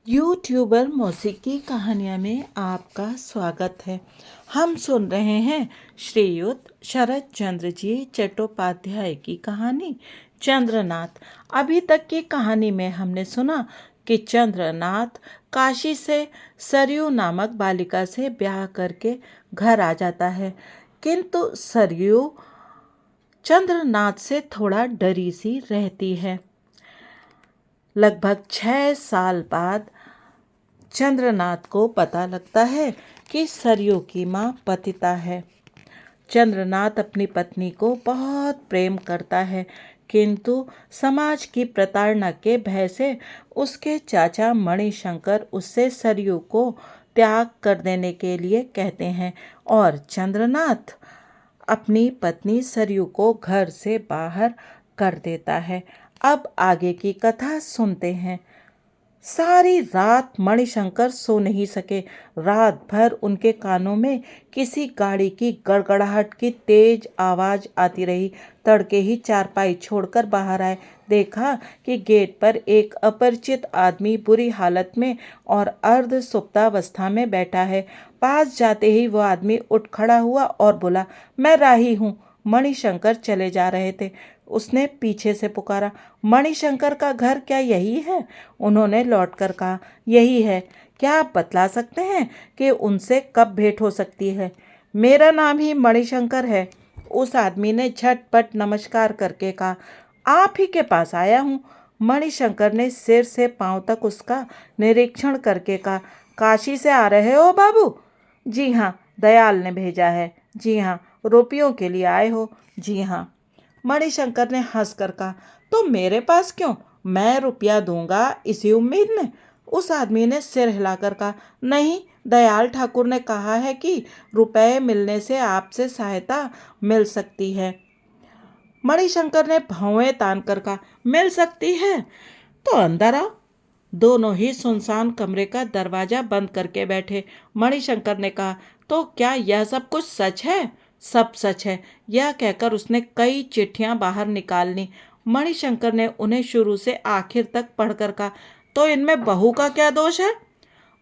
YouTuber मौसीकी कहानियाँ में आपका स्वागत है। हम सुन रहे हैं श्रीयुत शरद चंद्र जी चट्टोपाध्याय की कहानी चंद्रनाथ। अभी तक की कहानी में हमने सुना कि चंद्रनाथ काशी से सरयू नामक बालिका से ब्याह करके घर आ जाता है, किंतु सरयू चंद्रनाथ से थोड़ा डरी सी रहती है। लगभग 6 साल बाद चंद्रनाथ को पता लगता है कि सरयू की माँ पतिता है। चंद्रनाथ अपनी पत्नी को बहुत प्रेम करता है, किंतु समाज की प्रताड़ना के भय से उसके चाचा मणिशंकर उससे सरयू को त्याग कर देने के लिए कहते हैं और चंद्रनाथ अपनी पत्नी सरयू को घर से बाहर कर देता है। अब आगे की कथा सुनते हैं। सारी रात मणिशंकर सो नहीं सके। रात भर उनके कानों में किसी गाड़ी की गड़गड़ाहट की तेज आवाज आती रही। तड़के ही चारपाई छोड़कर बाहर आए, देखा कि गेट पर एक अपरिचित आदमी बुरी हालत में और अर्ध सुप्तावस्था में बैठा है। पास जाते ही वो आदमी उठ खड़ा हुआ और बोला, मैं राही हूँ। मणिशंकर चले जा रहे थे। उसने पीछे से पुकारा, मणिशंकर का घर क्या यही है? उन्होंने लौटकर कहा, यही है। क्या आप बतला सकते हैं कि उनसे कब भेंट हो सकती है? मेरा नाम ही मणिशंकर है। उस आदमी ने झटपट नमस्कार करके कहा, आप ही के पास आया हूँ। मणिशंकर ने सिर से पांव तक उसका निरीक्षण करके कहा, काशी से आ रहे हो बाबू? जी हाँ, दयाल ने भेजा है। जी हाँ, रुपयों के लिए आए हो? जी हाँ। मणिशंकर ने हंसकर कहा, तो मेरे पास क्यों? मैं रुपया दूंगा इसी उम्मीद में। उस आदमी ने सिर हिलाकर कहा, नहीं, दयाल ठाकुर ने कहा है कि रुपए मिलने से आपसे सहायता मिल सकती है। मणिशंकर ने भौहें तान कर कहा, मिल सकती है तो अंदर आओ। दोनों ही सुनसान कमरे का दरवाजा बंद करके बैठे। मणिशंकर ने कहा, तो क्या यह सब कुछ सच है? सब सच है। यह कहकर उसने कई चिट्ठियां बाहर निकाल ली। मणिशंकर ने उन्हें शुरू से आखिर तक पढ़कर कहा, तो इनमें बहू का क्या दोष है?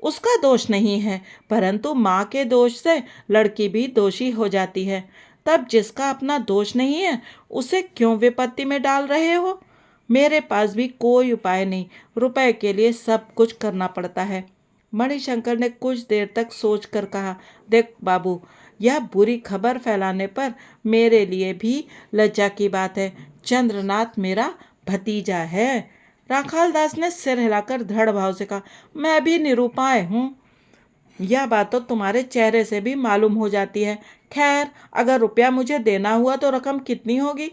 उसका दोष नहीं है, परंतु माँ के दोष से लड़की भी दोषी हो जाती है। तब जिसका अपना दोष नहीं है उसे क्यों विपत्ति में डाल रहे हो? मेरे पास भी कोई उपाय नहीं। रुपए के लिए सब कुछ करना पड़ता है। मणिशंकर ने कुछ देर तक सोच कर कहा, देख बाबू, यह बुरी खबर फैलाने पर मेरे लिए भी लज्जा की बात है। चंद्रनाथ मेरा भतीजा है। राखाल दास ने सिर हिलाकर दृढ़ भाव से कहा, मैं भी निरुपाय हूँ। यह बात तो तुम्हारे चेहरे से भी मालूम हो जाती है। खैर, अगर रुपया मुझे देना हुआ तो रकम कितनी होगी?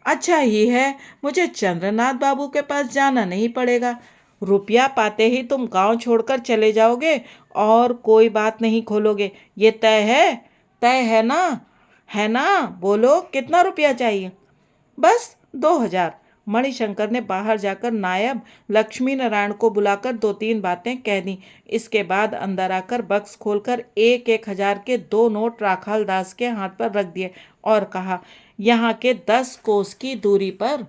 अच्छा ही है, मुझे चंद्रनाथ बाबू के पास जाना नहीं पड़ेगा। रुपया पाते ही तुम गांव छोड़कर चले जाओगे और कोई बात नहीं खोलोगे, ये तय है? तय है ना? है ना? बोलो, कितना रुपया चाहिए? बस 2,000। मणिशंकर ने बाहर जाकर नायब लक्ष्मी नारायण को बुलाकर 2-3 बातें कह दी। इसके बाद अंदर आकर बक्स खोलकर 1-1 हजार के 2 नोट राखाल दास के हाथ पर रख दिए और कहा, यहाँ के 10 कोस की दूरी पर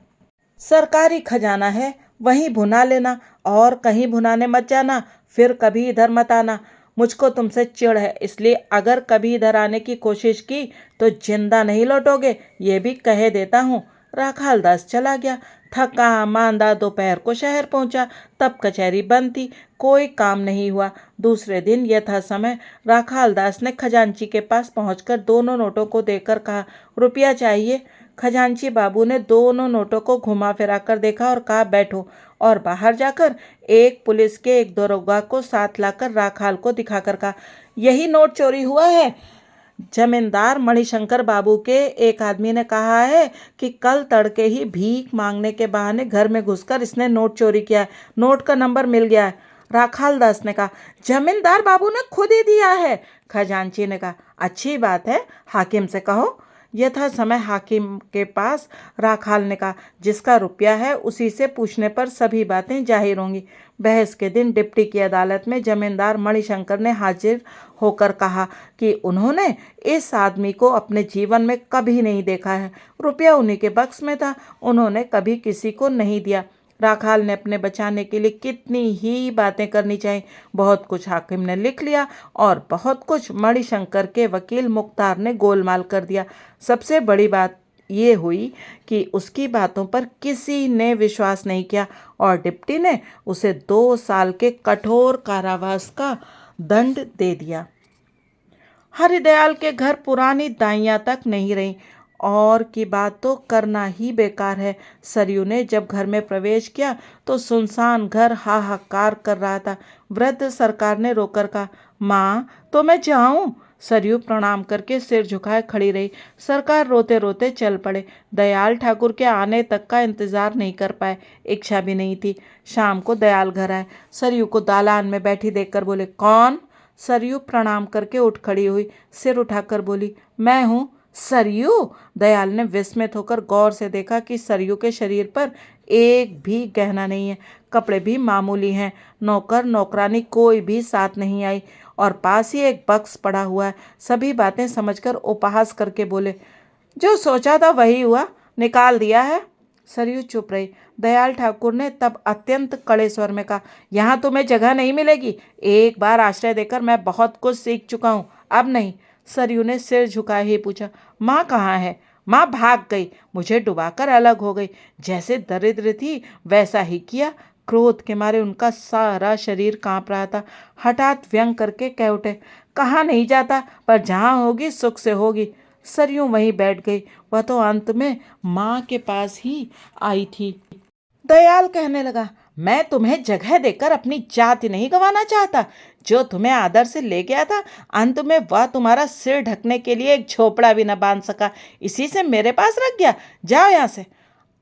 सरकारी खजाना है, वहीं भुना लेना और कहीं भुनाने मत जाना। फिर कभी इधर मत आना। मुझको तुमसे चिढ़ है, इसलिए अगर कभी इधर आने की कोशिश की तो जिंदा नहीं लौटोगे, ये भी कहे देता हूँ। राखाल दास चला गया। थका मांदा दोपहर को शहर पहुंचा। तब कचहरी बंद थी, कोई काम नहीं हुआ। दूसरे दिन यथा समय राखाल दास ने खजांची के पास पहुंचकर दोनों नोटों को देकर कहा, रुपया चाहिए। खजांची बाबू ने दोनों नोटों को घुमा फिरा कर देखा और कहा, बैठो। और बाहर जाकर एक पुलिस के एक दरोगा को साथ लाकर राखाल को दिखाकर कहा, यही नोट चोरी हुआ है। जमींदार मणिशंकर बाबू के एक आदमी ने कहा है कि कल तड़के ही भीख मांगने के बहाने घर में घुसकर इसने नोट चोरी किया है। नोट का नंबर मिल गया है। राखाल दास ने कहा, जमींदार बाबू ने खुद ही दिया है। खजांची ने कहा, अच्छी बात है, हाकिम से कहो। यथा समय हाकिम के पास राखाल ने कहा, जिसका रुपया है उसी से पूछने पर सभी बातें जाहिर होंगी। बहस के दिन डिप्टी की अदालत में जमींदार मणिशंकर ने हाजिर होकर कहा कि उन्होंने इस आदमी को अपने जीवन में कभी नहीं देखा है। रुपया उन्हीं के बक्स में था, उन्होंने कभी किसी को नहीं दिया। राखाल ने अपने बचाने के लिए कितनी ही बातें करनी चाहिए। बहुत कुछ हाकिम ने लिख लिया और बहुत कुछ मणिशंकर के वकील मुख्तार ने गोलमाल कर दिया। सबसे बड़ी बात ये हुई कि उसकी बातों पर किसी ने विश्वास नहीं किया और डिप्टी ने उसे 2 साल के कठोर कारावास का दंड दे दिया। हरिदयाल के घर पुरानी दाइयाँ तक नहीं रहीं और की बात तो करना ही बेकार है। सरयू ने जब घर में प्रवेश किया तो सुनसान घर हाहाकार कर रहा था। वृद्ध सरकार ने रोकर कहा, माँ तो मैं जाऊं? सरयू प्रणाम करके सिर झुकाए खड़ी रही। सरकार रोते रोते चल पड़े। दयाल ठाकुर के आने तक का इंतजार नहीं कर पाए, इच्छा भी नहीं थी। शाम को दयाल घर आए। सरयू को दालान में बैठी देखकर बोले, कौन? सरयू प्रणाम करके उठ खड़ी हुई, सिर उठाकर बोली, मैं हूँ। सरयू? दयाल ने विस्मित होकर गौर से देखा कि सरयू के शरीर पर एक भी गहना नहीं है, कपड़े भी मामूली हैं। नौकर नौकरानी कोई भी साथ नहीं आई और पास ही एक बक्स पड़ा हुआ है। सभी बातें समझकर उपहास करके बोले, जो सोचा था वही हुआ, निकाल दिया है। सरयू चुप रही। दयाल ठाकुर ने तब अत्यंत कड़े स्वर में कहा, यहाँ तुम्हें जगह नहीं मिलेगी। एक बार आश्रय देकर मैं बहुत कुछ सीख चुका हूँ, अब नहीं। सरयू ने सिर झुकाए ही पूछा, माँ कहाँ है? माँ भाग गई, मुझे डुबाकर अलग हो गई। जैसे दरिद्र थी वैसा ही किया। क्रोध के मारे उनका सारा शरीर कांप रहा था। हठात व्यंग करके कह उठे, कहाँ नहीं जाता, पर जहाँ होगी सुख से होगी। सरयू वहीं बैठ गई। वह तो अंत में माँ के पास ही आई थी। दयाल कहने लगा, मैं तुम्हें जगह देकर अपनी जाति नहीं गंवाना चाहता। जो तुम्हें आदर से ले गया था, अंत में वह तुम्हारा सिर ढकने के लिए एक झोपड़ा भी न बांध सका, इसी से मेरे पास रख गया। जाओ यहाँ से।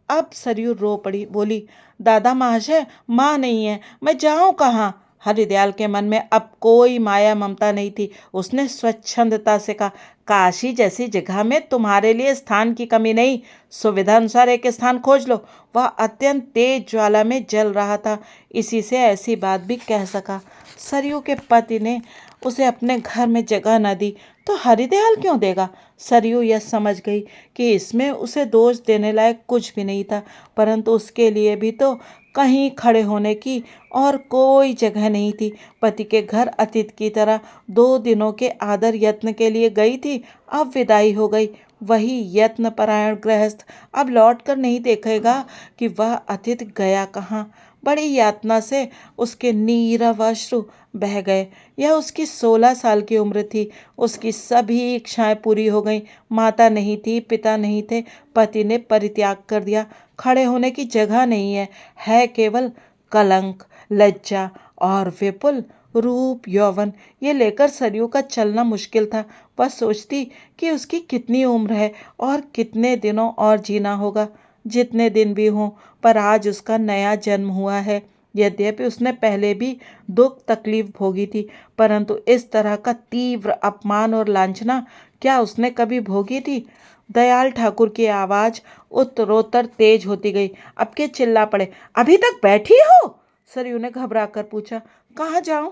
अब सरयू रो पड़ी, बोली, दादा महाशय, माँ नहीं है, मैं जाऊँ कहाँ? हरिदयाल के मन में अब कोई माया ममता नहीं थी। उसने स्वच्छंदता से कहा, काशी जैसी जगह में तुम्हारे लिए स्थान की कमी नहीं, सुविधा अनुसार एक स्थान खोज लो। वह अत्यंत तेज ज्वाला में जल रहा था, इसी से ऐसी बात भी कह सका। सरयू के पति ने उसे अपने घर में जगह न दी तो हरिदयाल क्यों देगा? सरयू यह समझ गई कि इसमें उसे दोष देने लायक कुछ भी नहीं था, परंतु उसके लिए भी तो कहीं खड़े होने की और कोई जगह नहीं थी। पति के घर अतिथि की तरह 2 दिनों के आदर यत्न के लिए गई थी, अब विदाई हो गई। वही यत्न परायण गृहस्थ अब लौट कर नहीं देखेगा कि वह अतिथि गया कहाँ। बड़ी यातना से उसके नीरव अश्रु बह गए। यह उसकी 16 साल की उम्र थी। उसकी सभी इच्छाएं पूरी हो गईं। माता नहीं थी, पिता नहीं थे, पति ने परित्याग कर दिया। खड़े होने की जगह नहीं है केवल कलंक, लज्जा और विपुल रूप यौवन। ये लेकर सरयू का चलना मुश्किल था। वह सोचती कि उसकी कितनी उम्र है और कितने दिनों और जीना होगा। जितने दिन भी हों, पर आज उसका नया जन्म हुआ है। यद्यपि उसने पहले भी दुख तकलीफ भोगी थी, परंतु इस तरह का तीव्र अपमान और लांछना क्या उसने कभी भोगी थी? दयाल ठाकुर की आवाज़ उत्तरोत्तर तेज होती गई। अब के चिल्ला पड़े, अभी तक बैठी हो? सरयू ने घबरा कर पूछा, कहाँ जाऊं?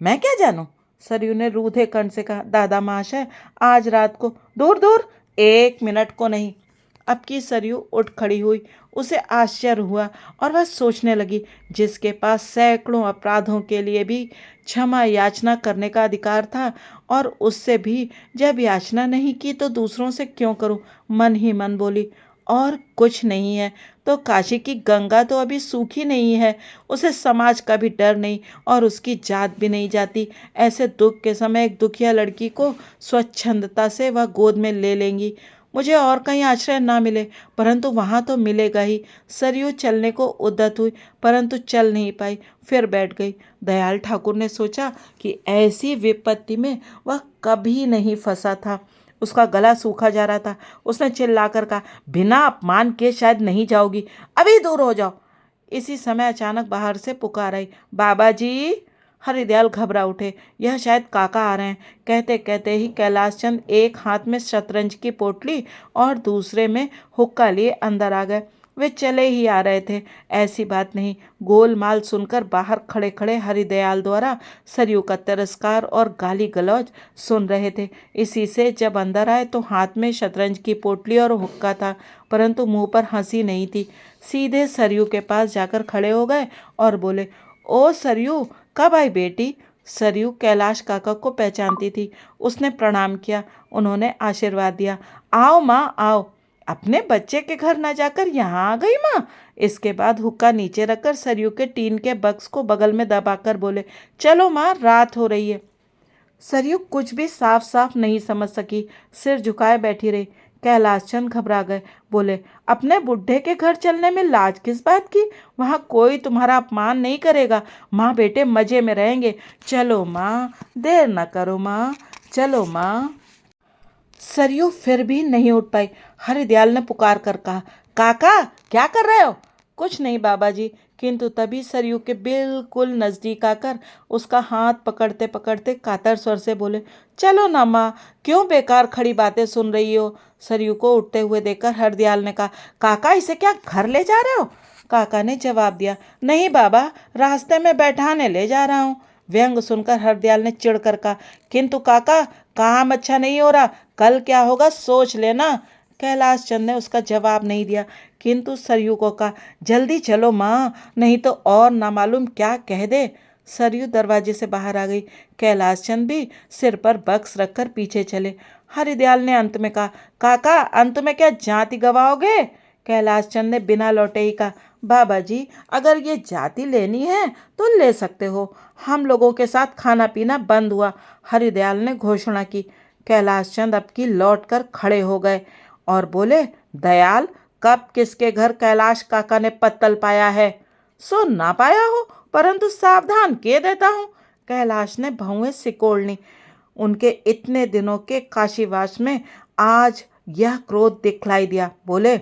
मैं क्या जानूं? सरयू ने रूधे कंठ से कहा, दादा महाशय, आज रात को। दूर दूर, 1 मिनट को नहीं। अब की सरयू उठ खड़ी हुई। उसे आश्चर्य हुआ और वह सोचने लगी, जिसके पास सैकड़ों अपराधों के लिए भी क्षमा याचना करने का अधिकार था और उससे भी जब याचना नहीं की तो दूसरों से क्यों करूं? मन ही मन बोली, और कुछ नहीं है तो काशी की गंगा तो अभी सूखी नहीं है। उसे समाज का भी डर नहीं और उसकी जात भी नहीं जाती। ऐसे दुख के समय एक दुखिया लड़की को स्वच्छंदता से वह गोद में ले लेंगी। मुझे और कहीं आश्रय ना मिले, परंतु वहाँ तो मिलेगा ही। सरयू चलने को उद्यत हुई, परंतु चल नहीं पाई, फिर बैठ गई। दयाल ठाकुर ने सोचा कि ऐसी विपत्ति में वह कभी नहीं फंसा था। उसका गला सूखा जा रहा था। उसने चिल्लाकर कहा, बिना अपमान के शायद नहीं जाओगी, अभी दूर हो जाओ। इसी समय अचानक बाहर से पुकार आई, बाबा जी। हरिदयाल घबरा उठे, यह शायद काका आ रहे हैं। कहते कहते ही कैलाश चंद एक हाथ में शतरंज की पोटली और दूसरे में हुक्का लिए अंदर आ गए। वे चले ही आ रहे थे। ऐसी बात नहीं। गोलमाल सुनकर बाहर खड़े खड़े हरिदयाल द्वारा सरयू का तिरस्कार और गाली गलौज सुन रहे थे। इसी से जब अंदर आए तो हाथ में शतरंज की पोटली और हुक्का था, परंतु मुंह पर हंसी नहीं थी। सीधे सरयू के पास जाकर खड़े हो गए और बोले, ओ सरयू, कब आई बेटी? सरयू कैलाश काका को पहचानती थी। उसने प्रणाम किया। उन्होंने आशीर्वाद दिया। आओ माँ, आओ। अपने बच्चे के घर न जाकर यहाँ आ गई माँ? इसके बाद हुक्का नीचे रखकर सरयू के टीन के बक्स को बगल में दबाकर बोले, चलो माँ, रात हो रही है। सरयू कुछ भी साफ साफ नहीं समझ सकी, सिर झुकाए बैठी रही। कैलाश चंद घबरा गए, बोले, अपने बुढ़े के घर चलने में लाज किस बात की? वहाँ कोई तुम्हारा अपमान नहीं करेगा। माँ बेटे मजे में रहेंगे। चलो माँ, देर न करो माँ, चलो माँ। सरयू फिर भी नहीं उठ पाई। हरिदयाल ने पुकार कर कहा, काका, क्या कर रहे हो? कुछ नहीं बाबा जी। किंतु तभी सरयू के बिल्कुल नजदीक आकर उसका हाथ पकड़ते पकड़ते कातर स्वर से बोले, चलो ना माँ, क्यों बेकार खड़ी बातें सुन रही हो? सरयू को उठते हुए देखकर हरदयाल ने कहा, काका, इसे क्या घर ले जा रहे हो? काका ने जवाब दिया, नहीं बाबा, रास्ते में बैठाने ले जा रहा हूँ। व्यंग सुनकर हरदयाल ने चिढ़कर कहा, किंतु काका, काम अच्छा नहीं हो रहा, कल क्या होगा सोच लेना। कैलाश चंद ने उसका जवाब नहीं दिया, किंतु सरयू को कहा, जल्दी चलो माँ, नहीं तो और ना मालूम क्या कह दे। सरयू दरवाजे से बाहर आ गई। कैलाश चंद भी सिर पर बक्स रखकर पीछे चले। हरिदयाल ने अंत में कहा, काका, अंत में क्या जाति गवाओगे? कैलाश चंद ने बिना लौटे ही कहा, बाबा जी, अगर ये जाति लेनी है तो ले सकते हो। हम लोगों के साथ खाना पीना बंद हुआ। हरिदयाल ने घोषणा की। कैलाश चंद अब की लौट कर खड़े हो गए और बोले, दयाल, कब किसके घर कैलाश काका ने पत्तल पाया है? सो ना पाया हो, परंतु सावधान किए देता हूँ। कैलाश ने भौहें सिकोड़ ली। उनके इतने दिनों के काशीवास में आज यह क्रोध दिखलाई दिया। बोले,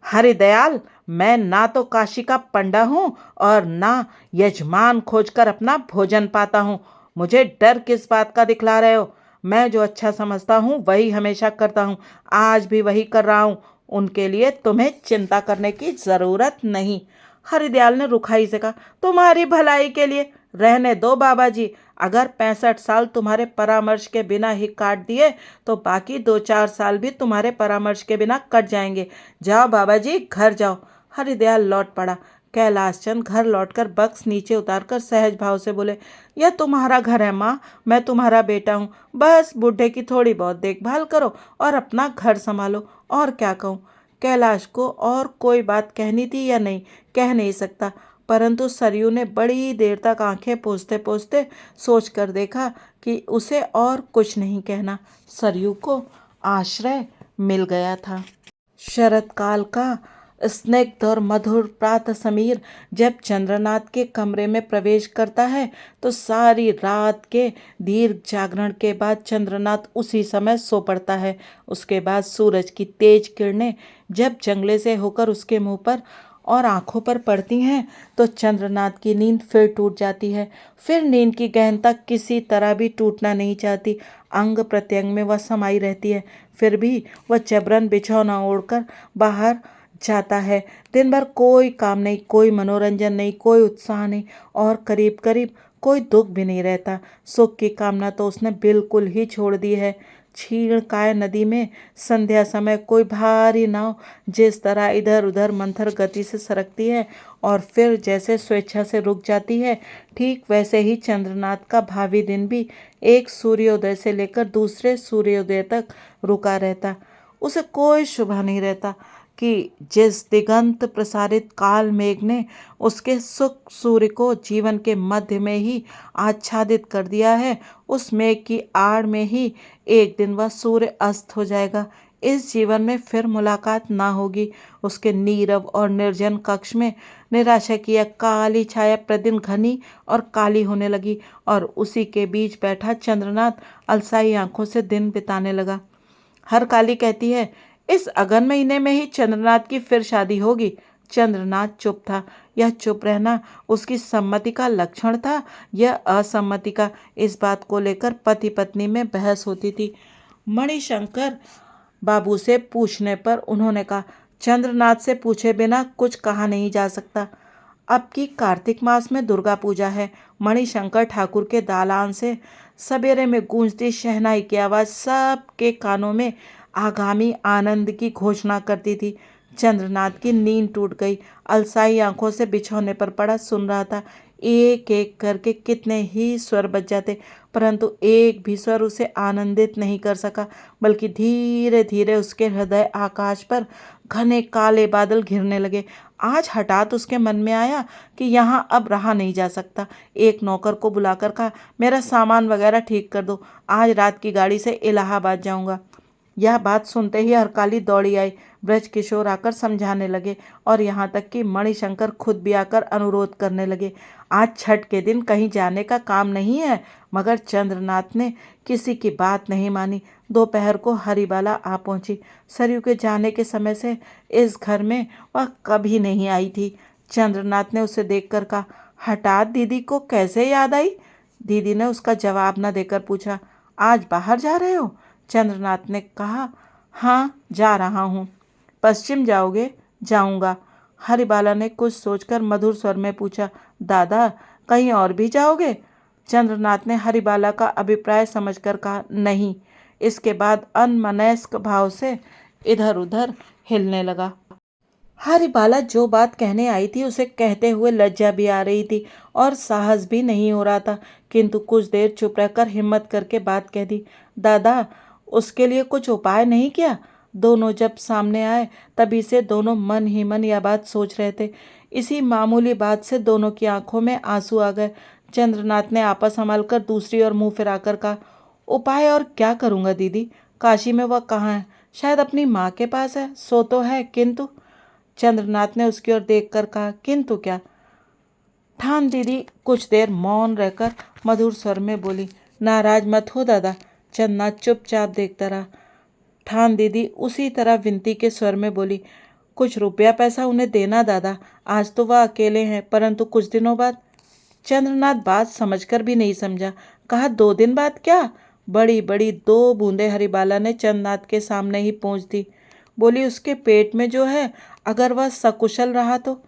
हरिदयाल, मैं ना तो काशी का पंडा हूँ और ना यजमान खोजकर अपना भोजन पाता हूँ। मुझे डर किस बात का दिखला रहे हो? मैं जो अच्छा समझता हूँ वही हमेशा करता हूँ, आज भी वही कर रहा हूँ। उनके लिए तुम्हें चिंता करने की जरूरत नहीं। हरिदयाल ने रुखाई से कहा, तुम्हारी भलाई के लिए रहने दो बाबा जी। अगर 65 साल तुम्हारे परामर्श के बिना ही काट दिए तो बाकी 2-4 साल भी तुम्हारे परामर्श के बिना कट जाएंगे। जाओ बाबा जी, घर जाओ। हरिदयाल लौट पड़ा। कैलाश चंद घर लौटकर बक्स नीचे उतारकर सहज भाव से बोले, यह तुम्हारा घर है माँ, मैं तुम्हारा बेटा हूँ। बस बूढ़े की थोड़ी बहुत देखभाल करो और अपना घर संभालो। और क्या कहूँ? कैलाश को और कोई बात कहनी थी या नहीं, कह नहीं सकता, परंतु सरयू ने बड़ी देर तक आंखें पोंछते पोंछते सोच कर देखा कि उसे और कुछ नहीं कहना। सरयू को आश्रय मिल गया था। शरत काल का स्निग्ध और मधुर प्रातः समीर जब चंद्रनाथ के कमरे में प्रवेश करता है तो सारी रात के दीर्घ जागरण के बाद चंद्रनाथ उसी समय सो पड़ता है। उसके बाद सूरज की तेज किरणें जब जंगले से होकर उसके मुंह पर और आंखों पर पड़ती हैं तो चंद्रनाथ की नींद फिर टूट जाती है। फिर नींद की गहनता किसी तरह भी टूटना नहीं चाहती। अंग प्रत्यंग में वह समाई रहती है। फिर भी वह जबरन बिछौना ओढ़कर बाहर जाता है। दिन भर कोई काम नहीं, कोई मनोरंजन नहीं, कोई उत्साह नहीं और करीब करीब कोई दुख भी नहीं रहता। सुख की कामना तो उसने बिल्कुल ही छोड़ दी है। क्षीणकाय नदी में संध्या समय कोई भारी नाव जिस तरह इधर उधर मंथर गति से सरकती है और फिर जैसे स्वेच्छा से रुक जाती है, ठीक वैसे ही चंद्रनाथ का भावी दिन भी एक सूर्योदय से लेकर दूसरे सूर्योदय तक रुका रहता। उसे कोई शुभा नहीं रहता कि जिस दिगंत प्रसारित काल मेघ ने उसके सुख सूर्य को जीवन के मध्य में ही आच्छादित कर दिया है, उस मेघ की आड़ में ही एक दिन वह सूर्य अस्त हो जाएगा। इस जीवन में फिर मुलाकात ना होगी। उसके नीरव और निर्जन कक्ष में निराशा की यह काली छाया प्रतिदिन घनी और काली होने लगी और उसी के बीच बैठा चंद्रनाथ अलसाई आंखों से दिन बिताने लगा। हर काली कहती है, इस अगन महीने में ही चंद्रनाथ की फिर शादी होगी। चंद्रनाथ चुप था। यह चुप रहना उसकी सम्मति का लक्षण था यह असम्मति का? इस बात को लेकर पति पत्नी में बहस होती थी। मणिशंकर बाबू से पूछने पर उन्होंने कहा, चंद्रनाथ से पूछे बिना कुछ कहा नहीं जा सकता। अब की कार्तिक मास में दुर्गा पूजा है। मणिशंकर ठाकुर के दालान से सवेरे में गूंजती शहनाई की आवाज़ सबके कानों में आगामी आनंद की घोषणा करती थी। चंद्रनाथ की नींद टूट गई। अलसाई आंखों से बिछौने पर पड़ा सुन रहा था। एक एक करके कितने ही स्वर बज जाते, परंतु एक भी स्वर उसे आनंदित नहीं कर सका, बल्कि धीरे धीरे उसके हृदय आकाश पर घने काले बादल घिरने लगे। आज हठात उसके मन में आया कि यहाँ अब रहा नहीं जा सकता। एक नौकर को बुलाकर कहा, मेरा सामान वगैरह ठीक कर दो, आज रात की गाड़ी से इलाहाबाद जाऊंगा। यह बात सुनते ही हरकाली दौड़ी आई। ब्रज किशोर आकर समझाने लगे और यहाँ तक कि मणिशंकर खुद भी आकर अनुरोध करने लगे। आज छठ के दिन कहीं जाने का काम नहीं है, मगर चंद्रनाथ ने किसी की बात नहीं मानी। दोपहर को हरिबाला आ पहुंची। सरयू के जाने के समय से इस घर में वह कभी नहीं आई थी। चंद्रनाथ ने उसे देखकर कहा, हठात दीदी को कैसे याद आई? दीदी ने उसका जवाब न देकर पूछा, आज बाहर जा रहे हो? चंद्रनाथ ने कहा, हाँ जा रहा हूँ। पश्चिम जाओगे? जाऊँगा। हरिबाला ने कुछ सोचकर मधुर स्वर में पूछा, दादा कहीं और भी जाओगे? चंद्रनाथ ने हरिबाला का अभिप्राय समझकर कहा, नहीं। इसके बाद अनमनस्क भाव से इधर उधर हिलने लगा। हरिबाला जो बात कहने आई थी उसे कहते हुए लज्जा भी आ रही थी और साहस भी नहीं हो रहा था, किंतु कुछ देर चुप रहकर हिम्मत करके बात कह दी, दादा उसके लिए कुछ उपाय नहीं किया? दोनों जब सामने आए तभी से दोनों मन ही मन यह बात सोच रहे थे। इसी मामूली बात से दोनों की आंखों में आंसू आ गए। चंद्रनाथ ने आपा संभाल कर दूसरी ओर मुंह फिराकर कहा, उपाय और क्या करूँगा दीदी? काशी में वह कहाँ है? शायद अपनी माँ के पास है। सो तो है, किंतु। चंद्रनाथ ने उसकी ओर देखकर कहा, किंतु क्या? ठान दीदी कुछ देर मौन रहकर मधुर स्वर में बोली, नाराज मत हो दादा। चंद्रनाथ चुपचाप देखता रहा। ठान दीदी उसी तरह विनती के स्वर में बोली, कुछ रुपया पैसा उन्हें देना दादा, आज तो वह अकेले हैं, परंतु कुछ दिनों बाद। चंद्रनाथ बात समझकर भी नहीं समझा। कहा, 2 दिन बाद क्या? बड़ी बड़ी 2 बूंदें हरिबाला ने चंद्रनाथ के सामने ही पहुँच दी। बोली, उसके पेट में जो है, अगर वह सकुशल रहा तो।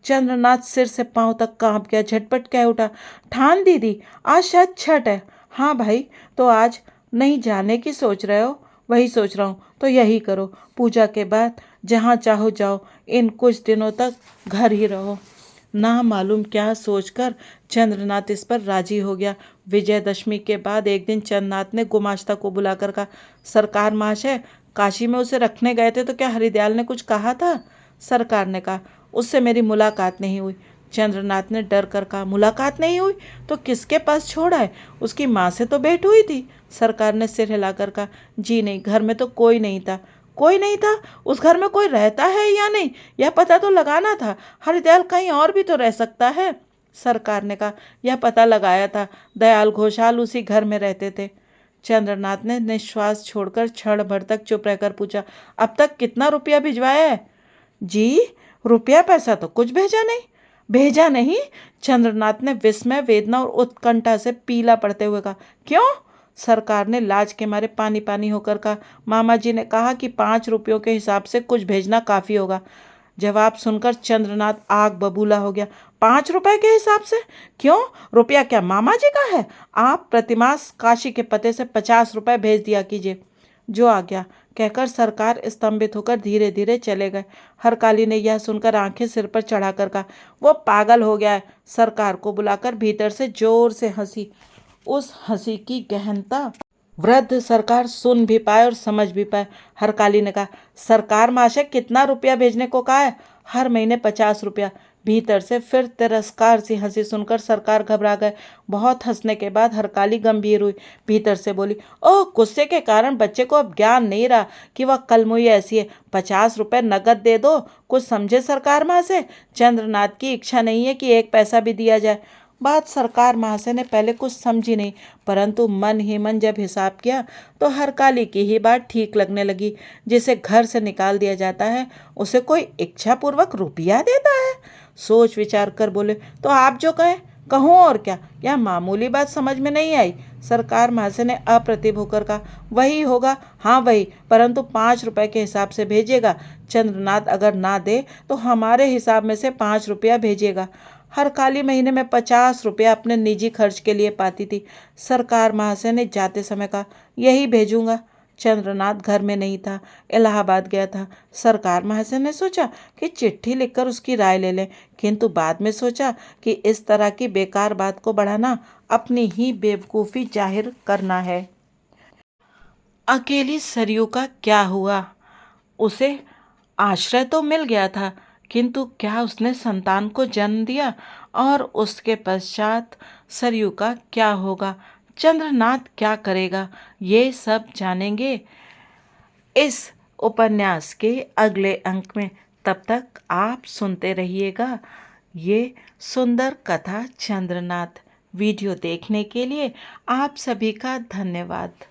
चंद्रनाथ सिर से पांव तक कांप गया। झटपट कह उठा, ठान दीदी आज शायद छठ है। हाँ भाई, तो आज नहीं जाने की सोच रहे हो? वही सोच रहा हूँ, तो यही करो। पूजा के बाद जहाँ चाहो जाओ, इन कुछ दिनों तक घर ही रहो। ना मालूम क्या सोचकर चंद्रनाथ इस पर राजी हो गया। विजयदशमी के बाद एक दिन चंद्रनाथ ने गुमाश्ता को बुलाकर कहा, सरकार महाशय, काशी में उसे रखने गए थे तो क्या हरिदयाल ने कुछ कहा था? सरकार ने कहा, उससे मेरी मुलाकात नहीं हुई। चंद्रनाथ ने डर कर कहा, मुलाकात नहीं हुई तो किसके पास छोड़ा है? उसकी माँ से तो भेंट हुई थी। सरकार ने सिर हिलाकर कहा, जी नहीं, घर में तो कोई नहीं था। कोई नहीं था? उस घर में कोई रहता है या नहीं, यह पता तो लगाना था। हरिदयाल कहीं और भी तो रह सकता है। सरकार ने कहा, यह पता लगाया था, दयाल घोषाल उसी घर में रहते थे। चंद्रनाथ ने निश्वास छोड़कर क्षण भर तक चुप रहकर पूछा, अब तक कितना रुपया भिजवाया है? जी, रुपया पैसा तो कुछ भेजा नहीं। भेजा नहीं? चंद्रनाथ ने विस्मय, वेदना और उत्कंठा से पीला पड़ते हुए कहा, क्यों? सरकार ने लाज के मारे पानी पानी होकर कहा, मामा जी ने कहा कि 5 रुपयों के हिसाब से कुछ भेजना काफ़ी होगा। जवाब सुनकर चंद्रनाथ आग बबूला हो गया। 5 रुपए के हिसाब से? क्यों? रुपया क्या मामा जी का है? आप प्रतिमास काशी के पते से 50 रुपए भेज दिया कीजिए। जो आ गया, कहकर सरकार स्तंभित होकर धीरे धीरे चले गए। हरकाली ने यह सुनकर आंखें सिर पर चढ़ाकर कहा, वो पागल हो गया है। सरकार को बुलाकर भीतर से जोर से हंसी। उस हंसी की गहनता वृद्ध सरकार सुन भी पाए और समझ भी पाए। हरकाली ने कहा, सरकार महाशय कितना रुपया भेजने को कहा है? हर महीने 50 रुपया। भीतर से फिर तिरस्कार सी हंसी सुनकर सरकार घबरा गए। बहुत हंसने के बाद हरकाली गंभीर हुई। भीतर से बोली, ओह, गुस्से के कारण बच्चे को अब ज्ञान नहीं रहा कि वह कलमुई ऐसी है। 50 रुपए नगद दे दो, कुछ समझे सरकार महाशय। चंद्रनाथ की इच्छा नहीं है कि 1 पैसा भी दिया जाए। बात सरकार महाशय ने पहले कुछ समझी नहीं, परंतु मन ही मन जब हिसाब किया तो हरकाली की ही बात ठीक लगने लगी। जिसे घर से निकाल दिया जाता है उसे कोई इच्छापूर्वक रुपया देता है। सोच विचार कर बोले, तो आप जो कहें। कहूँ और क्या, यह मामूली बात समझ में नहीं आई। सरकार महाशय ने अप्रतिभ होकर कहा, वही होगा, हाँ वही, परंतु 5 रुपए के हिसाब से भेजिएगा। चंद्रनाथ अगर ना दे तो हमारे हिसाब में से 5 रुपया भेजिएगा। हर खाली महीने में 50 रुपया अपने निजी खर्च के लिए पाती थी। सरकार महाशय ने जाते समय कहा, यही भेजूंगा। चंद्रनाथ घर में नहीं था, इलाहाबाद गया था। सरकार महाशय ने सोचा कि चिट्ठी लिखकर उसकी राय ले लें, किंतु बाद में सोचा कि इस तरह की बेकार बात को बढ़ाना अपनी ही बेवकूफ़ी जाहिर करना है। अकेली सरयू का क्या हुआ? उसे आश्रय तो मिल गया था, किंतु क्या उसने संतान को जन्म दिया? और उसके पश्चात सरयू का क्या होगा? चंद्रनाथ क्या करेगा? ये सब जानेंगे इस उपन्यास के अगले अंक में। तब तक आप सुनते रहिएगा ये सुंदर कथा चंद्रनाथ। वीडियो देखने के लिए आप सभी का धन्यवाद।